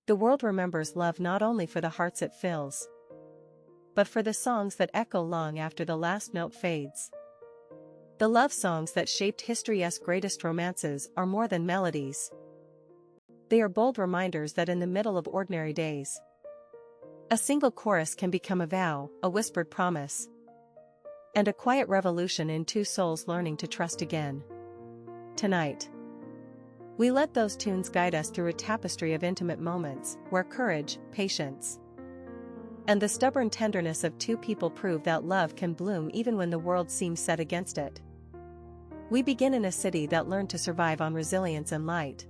The world remembers love not only for the hearts it fills, but for the songs that echo long after the last note fades. The love songs that shaped history's greatest romances are more than melodies. They are bold reminders that in the middle of ordinary days, a single chorus can become a vow, a whispered promise, and a quiet revolution in two souls learning to trust again. Tonight, we let those tunes guide us through a tapestry of intimate moments, where courage, patience, and the stubborn tenderness of two people prove that love can bloom even when the world seems set against it. We begin in a city that learned to survive on resilience and light.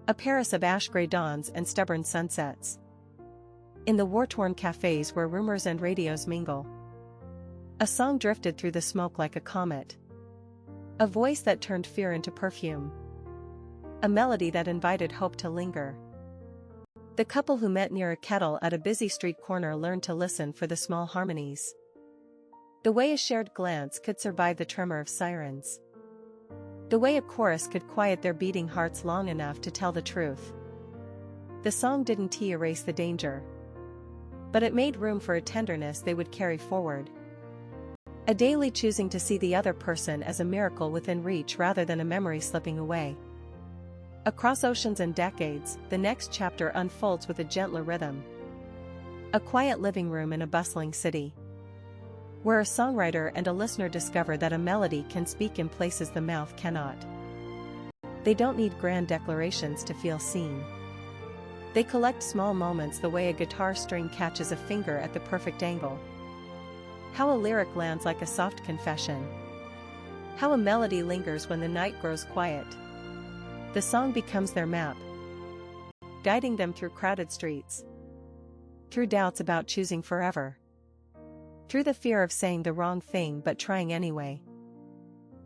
A Paris of ash-gray dawns and stubborn sunsets. In the war-torn cafes where rumors and radios mingle, a song drifted through the smoke like a comet. A voice that turned fear into perfume. A melody that invited hope to linger. The couple who met near a kettle at a busy street corner learned to listen for the small harmonies. The way a shared glance could survive the tremor of sirens. The way a chorus could quiet their beating hearts long enough to tell the truth. The song didn't erase the danger, but it made room for a tenderness they would carry forward. A daily choosing to see the other person as a miracle within reach rather than a memory slipping away. Across oceans and decades, the next chapter unfolds with a gentler rhythm. A quiet living room in a bustling city, where a songwriter and a listener discover that a melody can speak in places the mouth cannot. They don't need grand declarations to feel seen. They collect small moments the way a guitar string catches a finger at the perfect angle. How a lyric lands like a soft confession. How a melody lingers when the night grows quiet. The song becomes their map, guiding them through crowded streets, through doubts about choosing forever, through the fear of saying the wrong thing but trying anyway.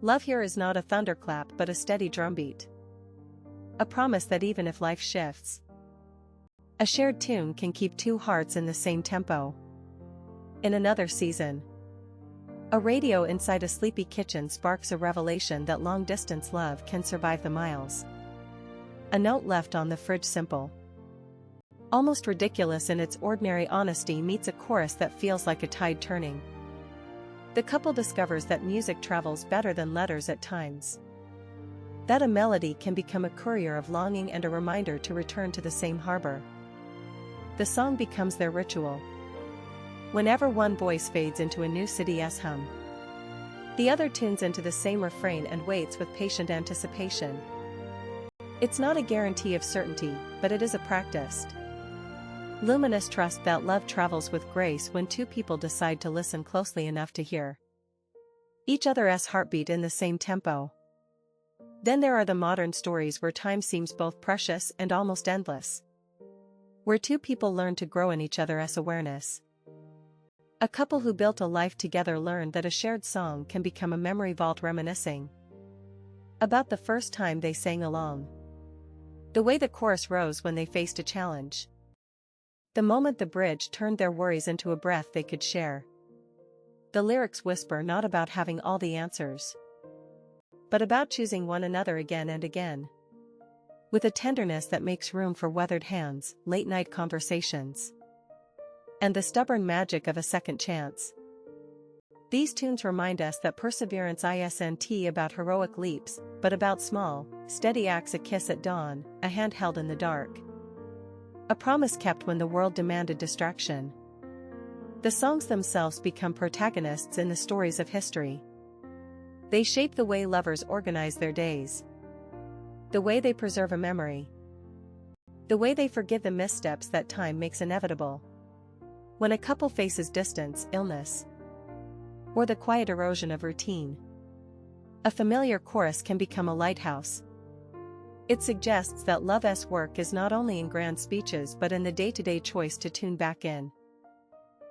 Love here is not a thunderclap but a steady drumbeat. A promise that even if life shifts, a shared tune can keep two hearts in the same tempo. In another season, a radio inside a sleepy kitchen sparks a revelation that long-distance love can survive the miles. A note left on the fridge simple, almost ridiculous in its ordinary honesty, meets a chorus that feels like a tide turning. The couple discovers that music travels better than letters at times. That a melody can become a courier of longing and a reminder to return to the same harbor. The song becomes their ritual. Whenever one voice fades into a new city's hum, the other tunes into the same refrain and waits with patient anticipation. It's not a guarantee of certainty, but it is a practiced, luminous trust that love travels with grace when two people decide to listen closely enough to hear each other's heartbeat in the same tempo. Then there are the modern stories where time seems both precious and almost endless, where two people learn to grow in each other's awareness. A couple who built a life together learned that a shared song can become a memory vault, reminiscing about the first time they sang along, the way the chorus rose when they faced a challenge, the moment the bridge turned their worries into a breath they could share. The lyrics whisper not about having all the answers, but about choosing one another again and again, with a tenderness that makes room for weathered hands, late-night conversations, and the stubborn magic of a second chance. These tunes remind us that perseverance isn't about heroic leaps, but about small, steady acts: a kiss at dawn, a hand held in the dark, a promise kept when the world demanded distraction. The songs themselves become protagonists in the stories of history. They shape the way lovers organize their days, the way they preserve a memory, the way they forgive the missteps that time makes inevitable. When a couple faces distance, illness, or the quiet erosion of routine, a familiar chorus can become a lighthouse. It suggests that love's work is not only in grand speeches but in the day-to-day choice to tune back in,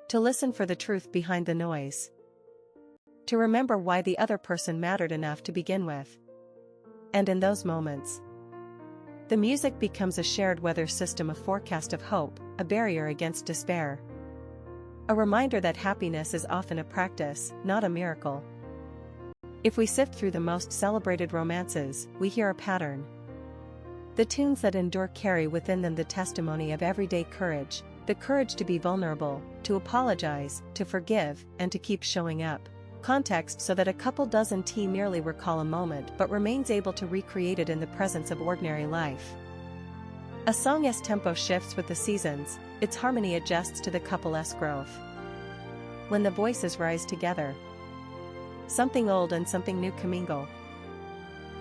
to listen for the truth behind the noise, to remember why the other person mattered enough to begin with. And in those moments, the music becomes a shared weather system, a forecast of hope, a barrier against despair. A reminder that happiness is often a practice, not a miracle. If we sift through the most celebrated romances, we hear a pattern. The tunes that endure carry within them the testimony of everyday courage, the courage to be vulnerable, to apologize, to forgive, and to keep showing up. Context so that a couple doesn't merely recall a moment but remains able to recreate it in the presence of ordinary life. A song's tempo shifts with the seasons, its harmony adjusts to the couple's growth. When the voices rise together, something old and something new commingle.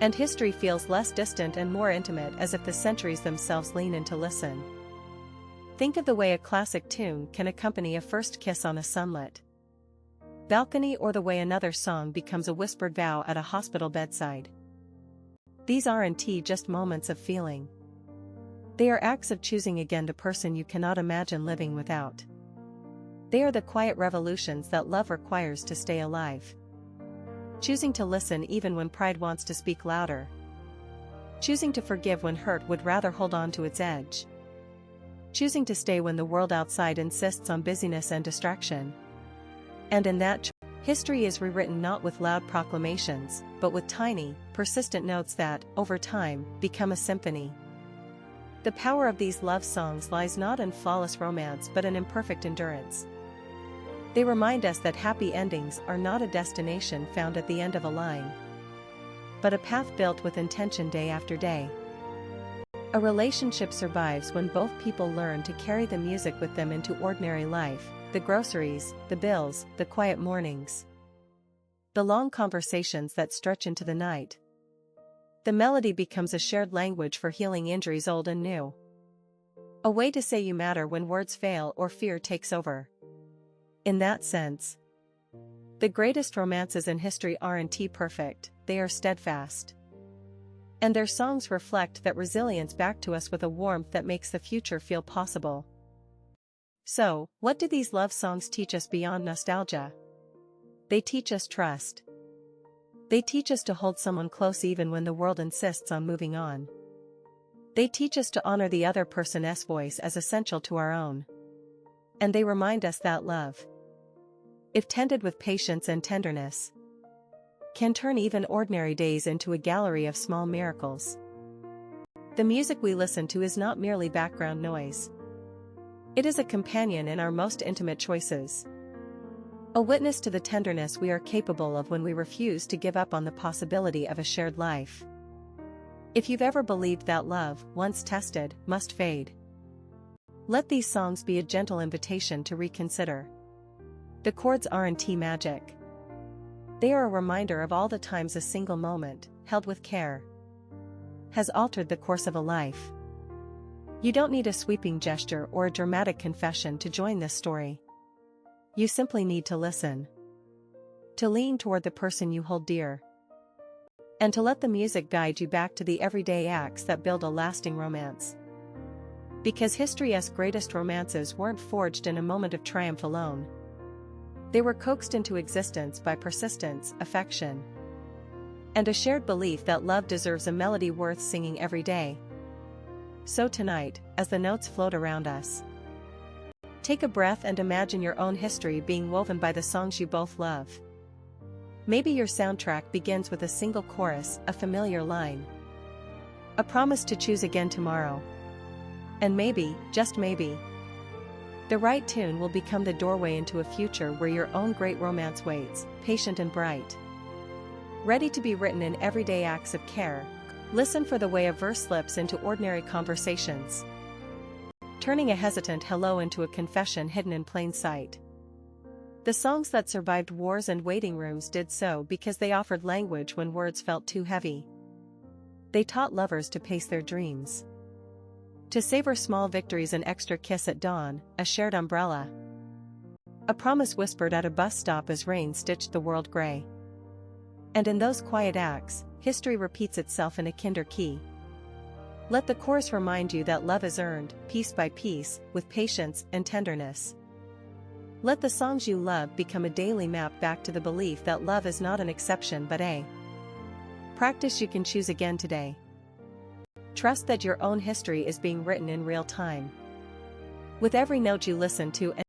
And history feels less distant and more intimate, as if the centuries themselves lean in to listen. Think of the way a classic tune can accompany a first kiss on a sunlit balcony, or the way another song becomes a whispered vow at a hospital bedside. These aren't just moments of feeling. They are acts of choosing again the person you cannot imagine living without. They are the quiet revolutions that love requires to stay alive. Choosing to listen even when pride wants to speak louder. Choosing to forgive when hurt would rather hold on to its edge. Choosing to stay when the world outside insists on busyness and distraction. And in that history is rewritten not with loud proclamations, but with tiny, persistent notes that, over time, become a symphony. The power of these love songs lies not in flawless romance but in imperfect endurance. They remind us that happy endings are not a destination found at the end of a line, but a path built with intention day after day. A relationship survives when both people learn to carry the music with them into ordinary life, the groceries, the bills, the quiet mornings, the long conversations that stretch into the night. The melody becomes a shared language for healing injuries old and new. A way to say you matter when words fail or fear takes over. In that sense, the greatest romances in history aren't perfect, they are steadfast. And their songs reflect that resilience back to us with a warmth that makes the future feel possible. So, what do these love songs teach us beyond nostalgia? They teach us trust. They teach us to hold someone close even when the world insists on moving on. They teach us to honor the other person's voice as essential to our own. And they remind us that love, if tended with patience and tenderness, can turn even ordinary days into a gallery of small miracles. The music we listen to is not merely background noise. It is a companion in our most intimate choices. A witness to the tenderness we are capable of when we refuse to give up on the possibility of a shared life. If you've ever believed that love, once tested, must fade, let these songs be a gentle invitation to reconsider. The chords aren't magic. They are a reminder of all the times a single moment, held with care, has altered the course of a life. You don't need a sweeping gesture or a dramatic confession to join this story. You simply need to listen. To lean toward the person you hold dear. And to let the music guide you back to the everyday acts that build a lasting romance. Because history's greatest romances weren't forged in a moment of triumph alone. They were coaxed into existence by persistence, affection, and a shared belief that love deserves a melody worth singing every day. So tonight, as the notes float around us, take a breath and imagine your own history being woven by the songs you both love. Maybe your soundtrack begins with a single chorus, a familiar line, a promise to choose again tomorrow. And maybe, just maybe, the right tune will become the doorway into a future where your own great romance waits, patient and bright, ready to be written in everyday acts of care. Listen for the way a verse slips into ordinary conversations, turning a hesitant hello into a confession hidden in plain sight. The songs that survived wars and waiting rooms did so because they offered language when words felt too heavy. They taught lovers to pace their dreams, to savor small victories, an extra kiss at dawn, a shared umbrella, a promise whispered at a bus stop as rain stitched the world gray. And in those quiet acts, history repeats itself in a kinder key. Let the chorus remind you that love is earned, piece by piece, with patience and tenderness. Let the songs you love become a daily map back to the belief that love is not an exception but a practice you can choose again today. Trust that your own history is being written in real time. With every note you listen to and